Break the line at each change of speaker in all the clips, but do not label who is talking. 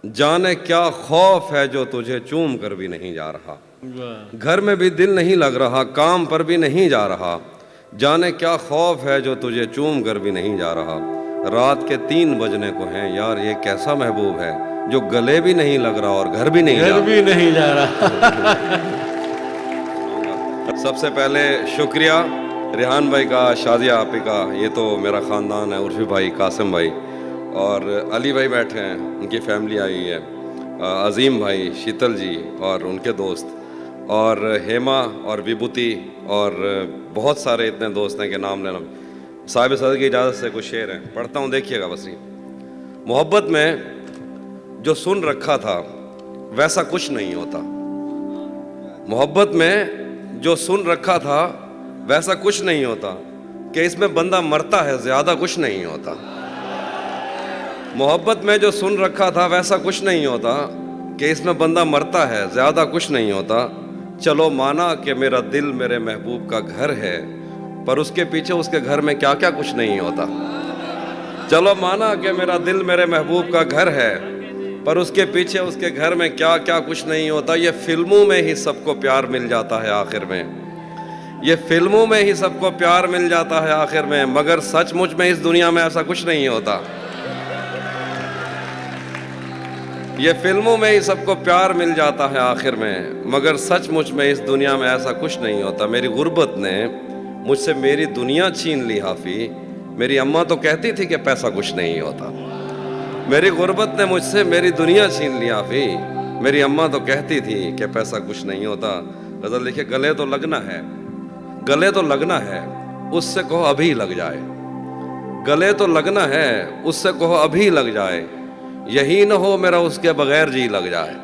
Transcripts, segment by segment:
जाने क्या खौफ है जो तुझे चूम कर भी नहीं जा रहा, घर में भी दिल नहीं लग रहा, काम पर भी नहीं जा रहा, जाने क्या खौफ है जो तुझे चूम कर भी नहीं जा रहा, रात के 3 बजने को हैं यार, ये कैसा महबूब है जो गले भी नहीं लग रहा और घर भी नहीं जा रहा। सबसे पहले शुक्रिया रेहान भाई का, शादिया आपी का, ये तो मेरा ख़ानदान है, उर्फी भाई, कासिम भाई और अली भाई बैठे हैं, उनकी फैमिली आई है, अजीम भाई, शीतल जी और उनके दोस्त, और हेमा और विभूति और बहुत सारे इतने दोस्त हैं कि नाम लेना। साहिब सदर की इजाज़त से कुछ शेर हैं, पढ़ता हूँ, देखिएगा बस। ये मोहब्बत में जो सुन रखा था वैसा कुछ नहीं होता, मोहब्बत में जो सुन रखा था वैसा कुछ नहीं होता, कि इसमें बंदा मरता है ज़्यादा कुछ नहीं होता। मोहब्बत में जो सुन रखा था वैसा कुछ नहीं होता, कि इसमें बंदा मरता है ज़्यादा कुछ नहीं होता। चलो माना कि मेरा दिल मेरे महबूब का घर है, पर उसके पीछे उसके घर में क्या क्या कुछ नहीं होता। चलो माना कि मेरा दिल मेरे महबूब का घर है, पर उसके पीछे उसके घर में क्या क्या कुछ नहीं होता। ये फिल्मों में ही सबको प्यार मिल जाता है आखिर में, ये फिल्मों में ही सबको प्यार मिल जाता है आखिर में, मगर सचमुच में इस दुनिया में ऐसा कुछ नहीं होता। ये फिल्मों में ही सबको प्यार मिल जाता है आखिर में, मगर सचमुच में इस दुनिया में ऐसा कुछ नहीं होता। मेरी गुर्बत ने मुझसे मेरी दुनिया छीन ली हाफी, मेरी अम्मा तो कहती थी कि पैसा कुछ नहीं होता। मेरी गुर्बत ने मुझसे मेरी दुनिया छीन ली हाफी, मेरी अम्मा तो कहती थी कि पैसा कुछ नहीं होता। गज़ल लिखे, गले तो लगना है, गले तो लगना है, उससे कहो अभी लग जाए, गले तो लगना है, उससे कहो अभी लग जाए, यही न हो मेरा उसके बगैर जी लग जाए।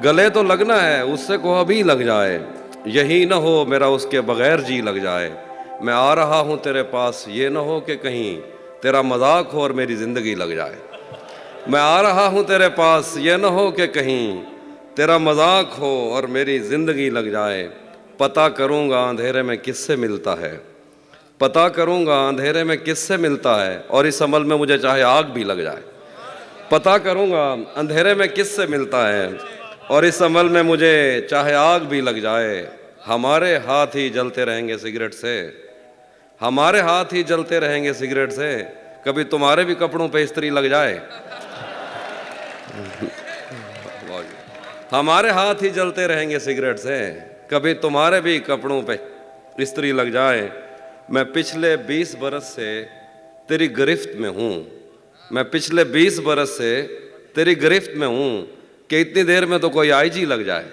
गले तो लगना है, उससे कहो अभी लग जाए, यही न हो मेरा उसके बगैर जी लग जाए। मैं आ रहा हूँ तेरे पास, ये न हो कि कहीं तेरा मजाक हो और मेरी ज़िंदगी लग जाए। मैं आ रहा हूँ तेरे पास, ये न हो कि कहीं तेरा मजाक हो और मेरी ज़िंदगी लग जाए। पता करूँगा अंधेरे में किससे मिलता है, पता करूँगा अंधेरे में किससे मिलता है, और इस अमल में मुझे चाहे आग भी लग जाए। पता करूँगा अंधेरे में किससे मिलता है, और इस अमल में मुझे चाहे आग भी लग जाए। हमारे हाथ ही जलते रहेंगे सिगरेट से, हमारे हाथ ही जलते रहेंगे सिगरेट से, कभी तुम्हारे भी कपड़ों पे इस्त्री लग जाए। हमारे हाथ ही जलते रहेंगे सिगरेट से, कभी तुम्हारे भी कपड़ों पे इस्त्री लग जाए। मैं पिछले 20 बरस से तेरी गिरफ्त में हूँ, मैं पिछले 20 बरस से तेरी गिरफ्त में हूँ, कि इतनी देर में तो कोई आईजी लग जाए।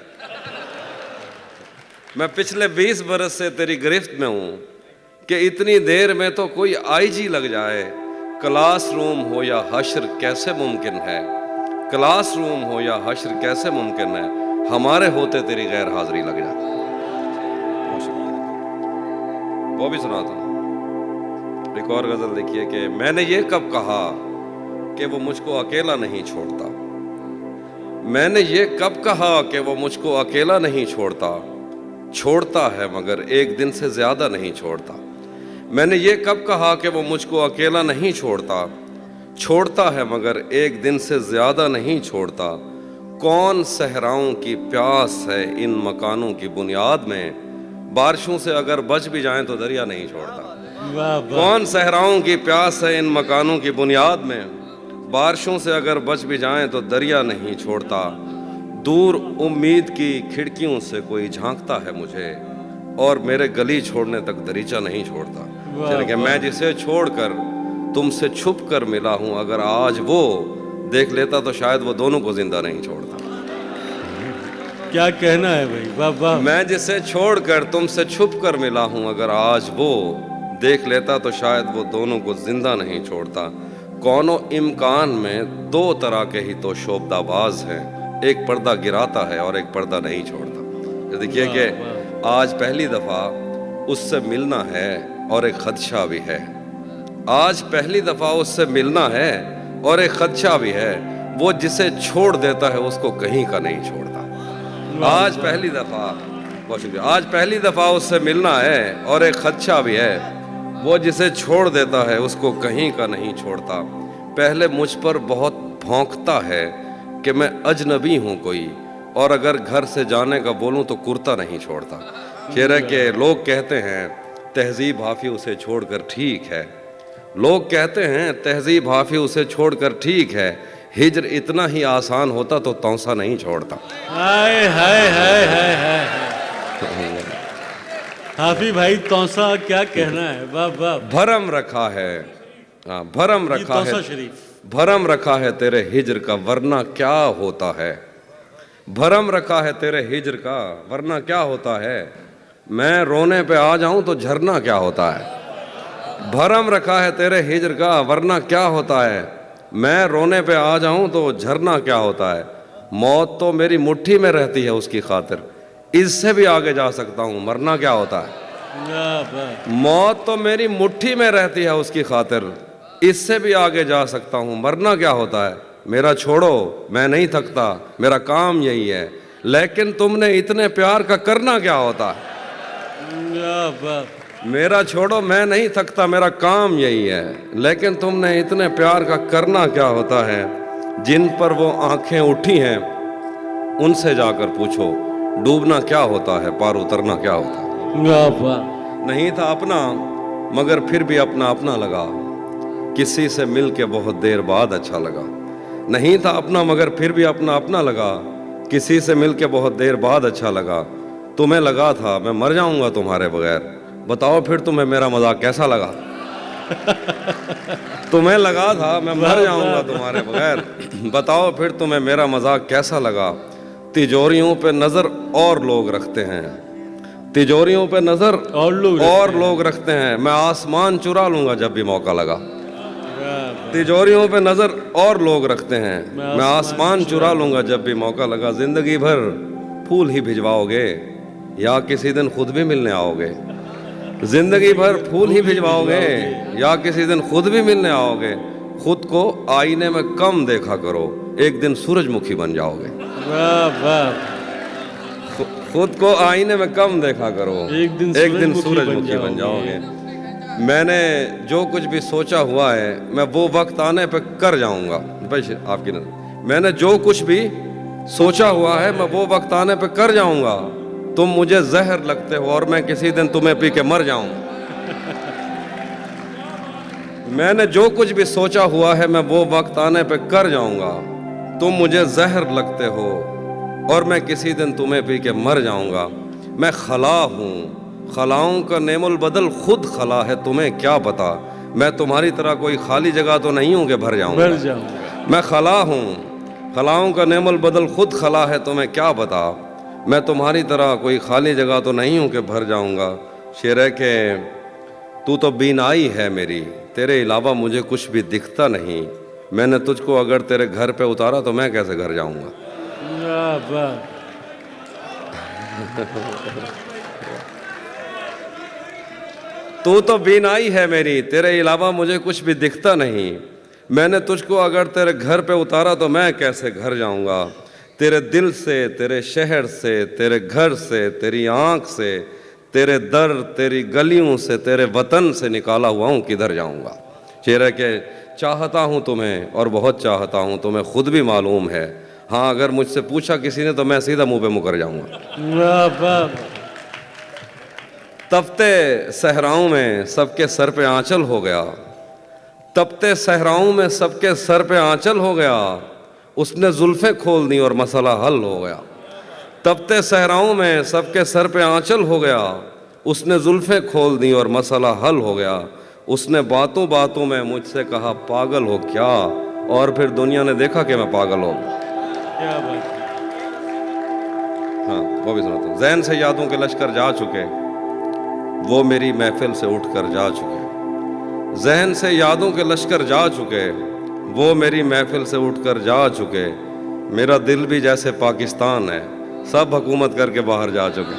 मैं पिछले 20 बरस से तेरी गिरफ्त में हूँ, कि इतनी देर में तो कोई आईजी लग जाए। क्लासरूम हो या हश्र कैसे मुमकिन है, क्लासरूम हो या हश्र कैसे मुमकिन है, हमारे होते तेरी गैर हाजिरी लग जाए। वो भी सुनाता हूँ। एक और गज़ल देखिए कि मैंने ये कब कहा कि वो मुझको अकेला नहीं छोड़ता, मैंने ये कब कहा कि वो मुझको अकेला नहीं छोड़ता, छोड़ता है मगर एक दिन से ज़्यादा नहीं छोड़ता। मैंने ये कब कहा कि वो मुझको अकेला नहीं छोड़ता, छोड़ता है मगर एक दिन से ज़्यादा नहीं छोड़ता। कौन सहराओं की प्यास है इन मकानों की बुनियाद में, बारिशों से अगर बच भी जाएं तो दरिया नहीं छोड़ता। कौन सहराओं की प्यास है इन मकानों की बुनियाद में, बारिशों से अगर बच भी जाएं तो दरिया नहीं छोड़ता। दूर उम्मीद की खिड़कियों से कोई झांकता है मुझे, और मेरे गली छोड़ने तक दरीचा नहीं छोड़ता। कि मैं जिसे छोड़कर तुमसे छुप कर मिला हूँ, अगर आज वो देख लेता तो शायद वो दोनों को जिंदा नहीं छोड़ता।
क्या कहना है भाई, वाह वाह।
मैं जिसे छोड़कर तुमसे छुप कर मिला हूँ, अगर आज वो देख लेता तो शायद वो दोनों को जिंदा नहीं छोड़ता। कौनो इम्कान में 2 तरह के ही तो शोबदाबाज हैं, एक पर्दा गिराता है और एक पर्दा नहीं छोड़ता। देखिए कि आज पहली दफ़ा उससे मिलना है और एक खदशा भी है, आज पहली दफ़ा उससे मिलना है और एक खदशा भी है, वो जिसे छोड़ देता है उसको कहीं का नहीं छोड़ता। आज पहली दफ़ा, बहुत शुक्रिया, आज पहली दफ़ा उससे मिलना है और एक खदशा भी है, वो जिसे छोड़ देता है उसको कहीं का नहीं छोड़ता। पहले मुझ पर बहुत भौंकता है, کہ میں اجنبی ہوں کوئی، اور اگر گھر سے جانے کا بولوں تو کرتا نہیں چھوڑتا۔ شعر ہے کہ لوگ کہتے ہیں تہذیب حافظ اسے چھوڑ کر ٹھیک ہے، لوگ کہتے ہیں تہذیب حافظ اسے چھوڑ کر ٹھیک ہے، ہجر اتنا ہی آسان ہوتا تو تونسا نہیں چھوڑتا۔
ہائے ہائے ہائے ہائے ہائے۔ حافظ بھائی تونسا کیا کہنا ہے، واہ واہ۔
بھرم رکھا ہے، بھرم
یہ
رکھا ہے،
تونسا شریف۔
بھرم رکھا ہے تیرے ہجر کا ورنہ کیا ہوتا ہے، بھرم رکھا ہے تیرے ہجر کا ورنہ کیا ہوتا ہے، میں رونے پہ آ جاؤں تو جھرنا کیا ہوتا ہے۔ بھرم رکھا ہے تیرے ہجر کا ورنہ کیا ہوتا ہے، میں رونے پہ آ جاؤں تو جھرنا کیا ہوتا ہے، موت تو میری مٹھی میں رہتی ہے اس کی خاطر، اس سے بھی آگے جا سکتا ہوں مرنا کیا ہوتا ہے۔
واہ واہ۔
موت تو میری مٹھی میں رہتی ہے اس کی خاطر، اس سے بھی آگے جا سکتا ہوں مرنا کیا ہوتا ہے، میرا چھوڑو میں نہیں تھکتا میرا کام یہی ہے، لیکن تم نے اتنے پیار کا کرنا کیا ہوتا ہے۔
واہ واہ۔
میرا چھوڑو میں نہیں تھکتا میرا کام یہی ہے، لیکن تم نے اتنے پیار کا کرنا کیا ہوتا ہے، جن پر وہ آنکھیں اٹھی ہیں ان سے جا کر پوچھو ڈوبنا کیا ہوتا ہے، پار اترنا کیا ہوتا ہے۔
واہ واہ۔
نہیں تھا اپنا مگر پھر بھی اپنا اپنا لگا، کسی سے مل کے بہت دیر بعد اچھا لگا، نہیں تھا اپنا مگر پھر بھی اپنا اپنا لگا، کسی سے مل کے بہت دیر بعد اچھا لگا، تمہیں لگا تھا میں مر جاؤں گا تمہارے بغیر، بتاؤ پھر تمہیں میرا مذاق کیسا لگا۔ تمہیں لگا تھا میں مر جاؤں گا تمہارے بغیر، بتاؤ پھر تمہیں میرا مذاق کیسا لگا، تجوریوں پہ نظر اور لوگ رکھتے ہیں، تجوریوں پہ نظر اور لوگ رکھتے ہیں، میں آسمان چرا لوں گا جب بھی موقع لگا۔ تجوریوں پہ نظر اور لوگ رکھتے ہیں، میں آسمان چرا لوں گا جب بھی موقع لگا، زندگی بھر پھول ہی بھجواؤ گے یا کسی دن خود بھی ملنے آؤ گے، زندگی بھر پھول ہی بھجواؤ گے یا کسی دن خود بھی ملنے آؤ گے، خود کو آئینے میں کم دیکھا کرو ایک دن سورج مکھی بن جاؤ گے۔
واہ واہ۔
خود کو آئینے میں کم دیکھا کرو ایک دن سورج مکھی بن جاؤ گے۔ میں نے جو کچھ بھی سوچا ہوا ہے میں وہ وقت آنے پہ کر جاؤں گا، بھائی آپ کی نظر میں نے جو کچھ بھی سوچا ہوا ہے میں وہ وقت آنے پہ کر جاؤں گا، تم مجھے زہر لگتے ہو اور میں کسی دن تمہیں پی کے مر جاؤں۔ میں نے جو کچھ بھی سوچا ہوا ہے میں وہ وقت آنے پہ کر جاؤں گا، تم مجھے زہر لگتے ہو اور میں کسی دن تمہیں پی کے مر جاؤں گا، میں خلا ہوں خلاؤں کا نعم البدل خود خلا ہے تمہیں کیا پتا، میں تمہاری طرح کوئی خالی جگہ تو نہیں ہوں کہ بھر جاؤں گا، میں خلا ہوں خلاؤں کا نعم البدل خود خلا ہے تمہیں کیا پتا، میں تمہاری طرح کوئی خالی جگہ تو نہیں ہوں کہ بھر جاؤں گا۔ شعر ہے کہ تو بینائی ہے میری، تیرے علاوہ مجھے کچھ بھی دکھتا نہیں، میں نے تجھ کو اگر تیرے گھر پہ اتارا تو میں کیسے گھر جاؤں گا۔ تو بینائی ہے میری، تیرے علاوہ مجھے کچھ بھی دکھتا نہیں، میں نے تجھ کو اگر تیرے گھر پہ اتارا تو میں کیسے گھر جاؤں گا، تیرے دل سے تیرے شہر سے تیرے گھر سے تیری آنکھ سے تیرے در تیری گلیوں سے تیرے وطن سے نکالا ہوا ہوں کدھر جاؤں گا۔ شعر ہے کہ چاہتا ہوں تمہیں اور بہت چاہتا ہوں، تمہیں خود بھی معلوم ہے، ہاں اگر مجھ سے پوچھا کسی نے تو میں سیدھا منہ پہ مکر جاؤں گا۔ تپتے صحراؤں میں سب کے سر پہ آنچل ہو گیا، تپتے صحراؤں میں سب کے سر پہ آنچل ہو گیا، اس نے زلفیں کھول دی اور مسئلہ حل ہو گیا۔ تپتے صحراؤں میں سب کے سر پہ آنچل ہو گیا، اس نے زلفیں کھول دی اور مسئلہ حل ہو گیا، اس نے باتوں باتوں میں مجھ سے کہا پاگل ہو کیا، اور پھر دنیا نے دیکھا کہ میں پاگل ہوں۔ ہاں وہ بھی سناتا ہوں۔ ذہن سے یادوں کے لشکر جا چکے، وہ میری محفل سے اٹھ کر جا چکے، ذہن سے یادوں کے لشکر جا چکے، وہ میری محفل سے اٹھ کر جا چکے، میرا دل بھی جیسے پاکستان ہے، سب حکومت کر کے باہر جا چکے۔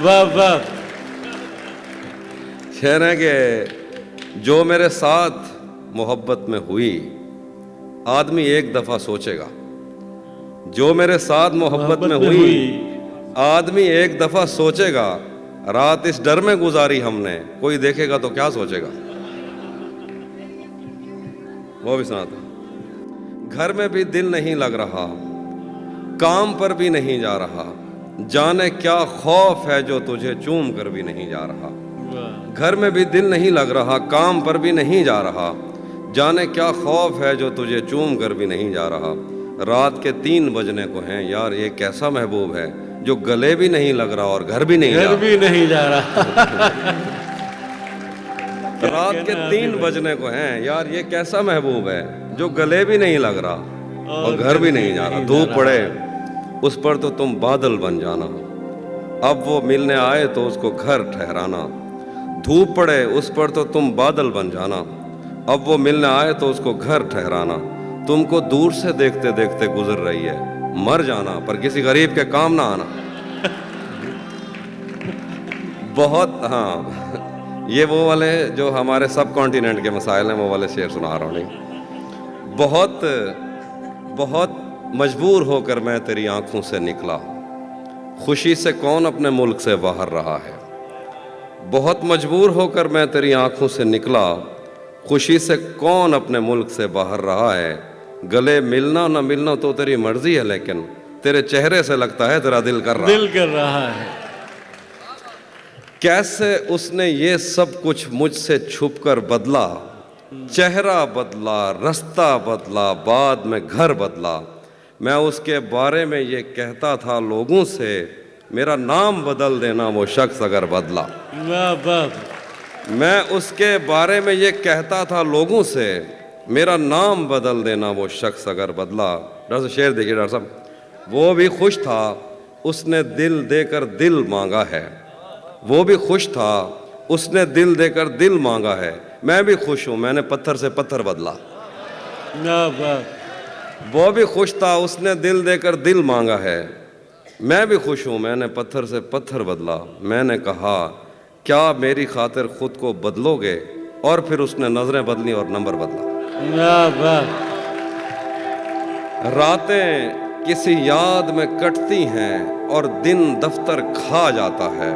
واہ واہ۔
شعر ہے کہ جو میرے ساتھ محبت میں ہوئی آدمی ایک دفعہ سوچے گا، جو میرے ساتھ محبت میں ہوئی آدمی ایک دفعہ سوچے گا، رات اس ڈر میں گزاری ہم نے، کوئی دیکھے گا تو کیا سوچے گا۔ وہ بھی سناتا ہوں۔ घर में भी दिल नहीं लग रहा, काम पर भी नहीं जा रहा, जाने क्या खौफ है जो तुझे चूम कर भी नहीं जा रहा।
वाह
घर में भी दिल नहीं लग रहा, काम पर भी नहीं जा रहा, जाने क्या खौफ है जो तुझे चूम कर भी नहीं जा रहा। रात के 3 बजने को हैं, यार ये कैसा महबूब है जो गले भी नहीं लग रहा और घर भी नहीं जा
घर
रहा।
भी नहीं जा रहा।
रात के 3 बजने को हैं, यार ये कैसा महबूब है जो गले भी नहीं लग रहा और घर भी नहीं जा रहा। धूप पड़े उस पर तो तुम बादल बन जाना, अब वो मिलने आए तो उसको घर ठहराना। धूप पड़े उस पर तो तुम बादल बन जाना, अब वो मिलने आए तो उसको घर ठहराना। तुमको दूर से देखते देखते गुजर रही है, मर जाना पर किसी गरीब के काम ना आना। बहुत, हाँ, ये वो वाले जो हमारे सब कॉन्टिनेंट के मसाइल हैं वो वाले शेर सुना रहा हूँ। नहीं, बहुत बहुत मजबूर होकर मैं तेरी आंखों से निकला, खुशी से कौन अपने मुल्क से बाहर रहा है। बहुत मजबूर होकर मैं तेरी आंखों से निकला, खुशी से कौन अपने मुल्क से बाहर रहा है। गले मिलना ना मिलना तो तेरी मर्जी है, लेकिन तेरे चेहरे से लगता है तेरा दिल कर रहा है।
दिल कर रहा है।
कैसे उसने ये सब कुछ मुझसे छुपकर बदला, चेहरा बदला, रास्ता बदला, बाद में घर बदला। मैं उसके बारे में ये कहता था लोगों से, मेरा नाम बदल देना वो शख्स अगर बदला।
वाह वाह।
मैं उसके बारे में ये कहता था लोगों से, मेरा नाम बदल देना वो शख्स अगर बदला। डॉक्टर साहब शेर देखिए डॉक्टर साहब। वो भी खुश था उसने दिल देकर दिल मांगा है, वो भी खुश था उसने दिल देकर दिल मांगा है। मैं भी खुश हूँ मैंने पत्थर से पत्थर बदला।
वाह वाह।
वो भी खुश था उसने दिल देकर दिल मांगा है, मैं भी खुश हूँ मैंने पत्थर से पत्थर बदला। मैंने कहा क्या मेरी खातिर खुद को बदलोगे, और फिर उसने नजरें बदली और नंबर बदला।
वाह वाह।
रातें किसी याद में कटती हैं और दिन दफ्तर खा जाता है।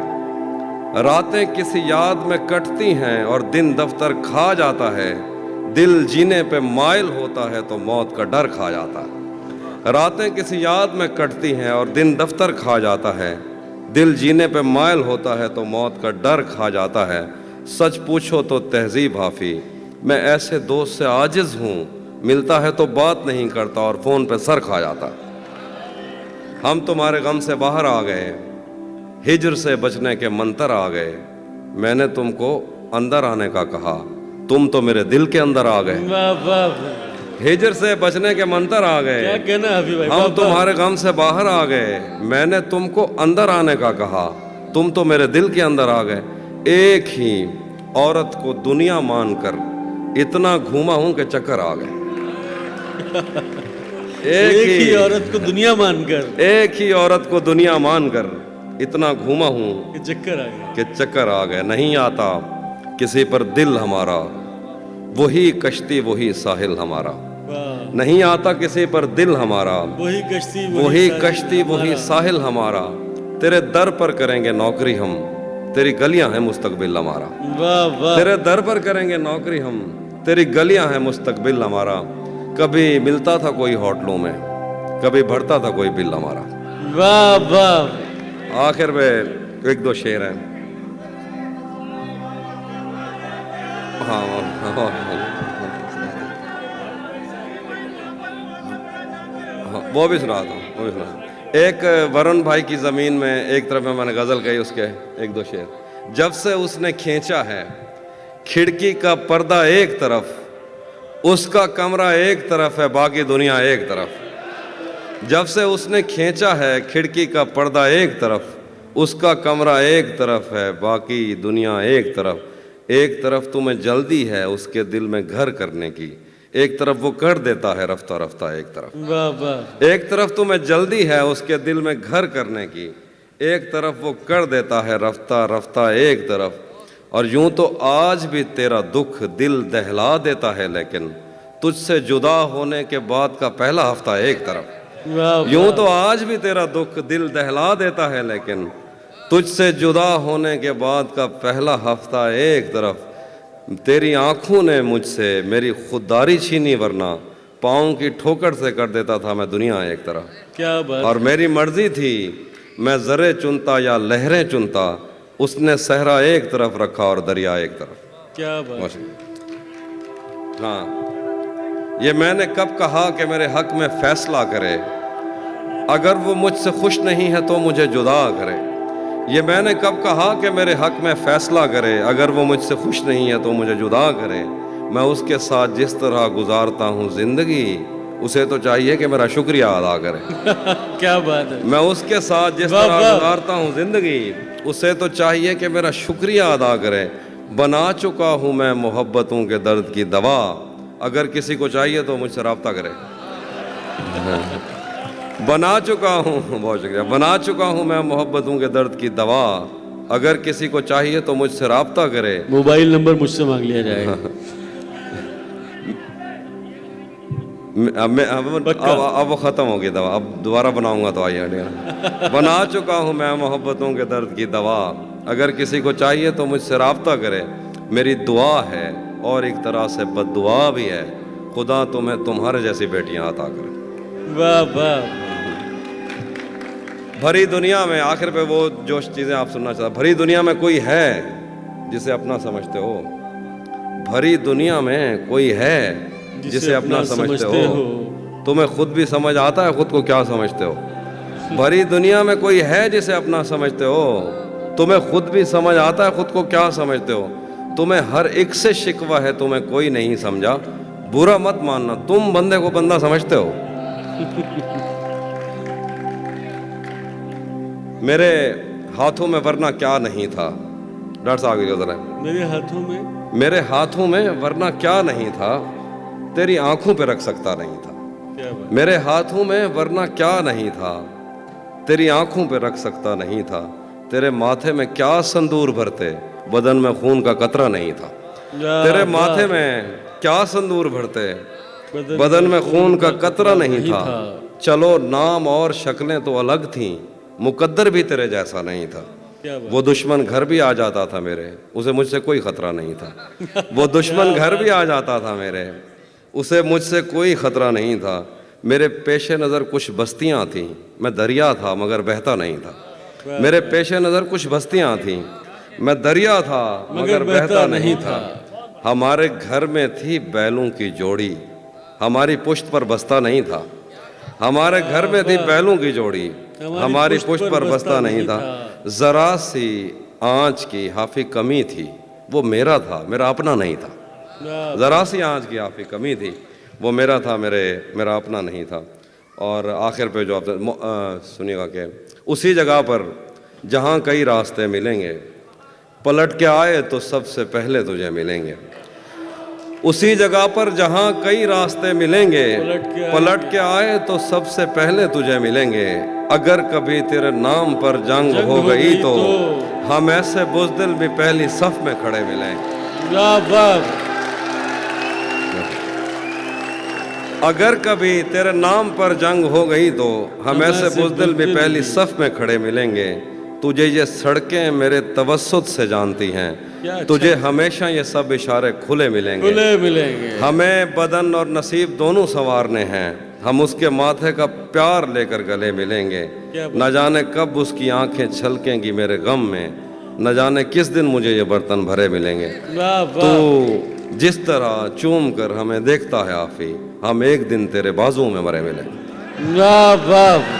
रातें किसी याद में कटती हैं और दिन दफ्तर खा जाता है। दिल जीने पे माइल होता है तो मौत का डर खा जाता है। रातें किसी याद में कटती हैं और दिन दफ्तर खा जाता है। दिल जीने पे माइल होता है तो मौत का डर खा जाता है। सच पूछो तो तहजीब हाफी, मैं ऐसे दोस्त से आजिज हूँ, मिलता है तो बात नहीं करता और फ़ोन पे सर खा जाता। हम तुम्हारे गम से बाहर आ गए, हिजर से बचने के मंतर आ गए। मैंने तुमको अंदर आने का कहा, तुम तो मेरे दिल के अंदर आ गए।
वाह वाह।
हिजर से बचने के मंतर आ
क्या
गए,
कहना है अभी भाई। वाह,
हम
वाह।
तुम्हारे गम से बाहर आ गए। मैंने तुमको अंदर आने का कहा, तुम तो मेरे दिल के अंदर आ गए। एक ही औरत को दुनिया मानकर इतना घूमा हूं कि चक्कर आ गए।
एक ही औरत को दुनिया मानकर,
एक ही औरत को दुनिया मानकर इतना घूमा हूं
कि चक्कर आ गया।
कि चक्कर आ गए। नहीं आता किसी पर दिल हमारा, वही कश्ती वही साहिल हमारा।
वाह।
नहीं आता किसी पर दिल हमारा,
वही कश्ती
वही
साहिल
कश्ती वही
हमारा।
साहिल हमारा। तेरे दर पर करेंगे नौकरी हम, तेरी गलियां हैं मुस्तकबिल हमारा।
वाह वाह।
तेरे दर पर करेंगे नौकरी हम, तेरी गलियां हैं मुस्तकबिल हमारा। कभी मिलता था कोई होटलों में, कभी भरता था कोई बिल हमारा।
वाह वाह।
आखिर में 1-2 शेर हैं। हाँ, वो भी सुना था, वो भी सुना। एक वरुण भाई की ज़मीन में एक तरफ में मैंने गज़ल कही, उसके 1-2 शेर। जब से उसने खींचा है खिड़की का पर्दा एक तरफ, उसका कमरा एक तरफ है बाकी दुनिया एक तरफ। जब से उसने खींचा है खिड़की का पर्दा एक तरफ, उसका कमरा एक तरफ है बाकी दुनिया एक तरफ। एक तरफ तुम्हें जल्दी है उसके दिल में घर करने की, एक तरफ वो कर देता है रफ्ता रफ्ता एक तरफ।
वाह वाह।
एक तरफ तुम्हें जल्दी है उसके दिल में घर करने की, एक तरफ वो कर देता है रफ्ता रफ्ता एक तरफ। और यूं तो आज भी तेरा दुख दिल दहला देता है, लेकिन तुझसे जुदा होने के बाद का पहला हफ्ता एक तरफ।
वाह
यूं तो आज भी तेरा दुख दिल दहला देता है, लेकिन तुझसे जुदा होने के बाद का पहला हफ्ता एक तरफ। तेरी आंखों ने मुझसे मेरी खुददारी छीनी, वरना पाँव की ठोकर से कर देता था मैं दुनिया एक तरह।
क्या बात।
और मेरी मर्जी थी मैं ज़रे चुनता या लहरें चुनता, उसने सहरा एक तरफ रखा और दरिया एक तरफ।
क्या बात।
हाँ, ये मैंने कब कहा कि मेरे हक में फैसला करे, अगर वो मुझसे खुश नहीं है तो मुझे जुदा करे। ये मैंने कब कहा कि मेरे हक में फैसला करे, अगर वो मुझसे खुश नहीं है तो मुझे जुदा करे। मैं उसके साथ जिस तरह गुजारता हूँ जिंदगी, उसे तो चाहिए कि मेरा शुक्रिया अदा करे।
क्या बात है।
मैं उसके साथ जिस
वाह,
तरह
वाह।
गुजारता हूँ जिंदगी, उसे तो चाहिए कि मेरा शुक्रिया अदा करे। बना चुका हूँ मैं मोहब्बतों के दर्द की दवा, अगर किसी को चाहिए तो मुझसे रब्ता करे। बना चुका हूँ, बहुत शुक्रिया, बना चुका हूँ मैं मोहब्बतों के दर्द की दवा, अगर किसी को चाहिए तो मुझसे रब्ता करे।
मोबाइल नंबर मुझसे मांग लिया जाएगा।
अब वो ख़त्म हो गई दवा, अब दोबारा बनाऊंगा तो आइए। बना चुका हूँ मैं मोहब्बतों के दर्द की दवा, अगर किसी को चाहिए तो मुझसे रब्ता करे। मेरी दुआ है और एक तरह से बद्दुआ भी है, खुदा तुम्हें तुम्हारे जैसी बेटियां अता करे।
वाह वाह।
भरी दुनिया में, आखिर पे वो जो चीज़ें आप सुनना चाहते, भरी दुनिया में कोई है जिसे अपना समझते हो। भरी दुनिया में कोई है जिसे अपना समझते हो। तुम्हें खुद भी समझ आता है खुद को क्या समझते हो। भरी दुनिया में कोई है जिसे अपना समझते हो। तुम्हें खुद भी समझ आता है खुद को क्या समझते हो। तुम्हें हर एक से शिकवा है, तुम्हें कोई नहीं समझा। बुरा मत मानना, तुम बंदे को बंदा समझते हो। मेरे हाथों में वरना क्या नहीं था। डॉक्टर साहब आगे जरा।
मेरे हाथों में,
मेरे हाथों में वरना क्या नहीं था, तेरी आंखों पे रख सकता नहीं था।
क्या बात।
मेरे हाथों में वरना क्या नहीं था, तेरी आंखों पे रख सकता नहीं था। तेरे माथे में क्या संदूर भरते, बदन में खून का कतरा नहीं था। तेरे माथे में क्या संदूर भरते, बदन में खून का कतरा नहीं था। चलो नाम और शक्लें तो अलग थीं, मुकद्दर भी तेरे जैसा नहीं था। वो दुश्मन घर भी आ जाता था मेरे, उसे मुझसे कोई खतरा नहीं था। वो दुश्मन घर भी आ जाता था मेरे, उसे मुझसे कोई खतरा नहीं था। मेरे पेशे नज़र कुछ बस्तियां थीं, मैं दरिया था मगर बहता नहीं था। मेरे पेशे नज़र कुछ बस्तियां थीं, मैं दरिया था मगर बहता नहीं था। हमारे घर में थी बैलों की जोड़ी, हमारी पुश्त पर बस्ता नहीं था। हमारे घर में थी बैलों की जोड़ी, हमारी पुश्त पर बस्ता नहीं था। जरा सी आँच की हाफी कमी थी, वो मेरा था मेरा अपना नहीं था। ज़रा सी आँच की हाफी कमी थी, वो मेरा था मेरा अपना नहीं था। और आखिर पे जो आप सुनिएगा कि उसी जगह पर जहाँ कई रास्ते मिलेंगे, पलट के आए तो सबसे पहले तुझे मिलेंगे। उसी जगह पर जहाँ कई रास्ते मिलेंगे, पलट के आए तो सबसे पहले तुझे मिलेंगे। अगर कभी तेरे नाम पर जंग हो गई तो हम ऐसे बुज़दिल भी पहली सफ में खड़े मिलेंगे। अगर कभी तेरे नाम पर जंग हो गई तो हम ऐसे बुज़दिल भी पहली सफ में खड़े मिलेंगे। तुझे ये सड़कें मेरे तवस्सुत से जानती हैं, तुझे हमेशा ये सब इशारे खुले मिलेंगे। हमें बदन और नसीब दोनों संवारने हैं, हम उसके माथे का प्यार लेकर गले मिलेंगे। न जाने कब उसकी आंखें छलकेंगी मेरे गम में, न जाने किस दिन मुझे ये बर्तन भरे मिलेंगे। तो जिस तरह चूम कर हमें देखता है आफी, हम एक दिन तेरे बाजुओं में मरे मिलेंगे।
वाह वाह।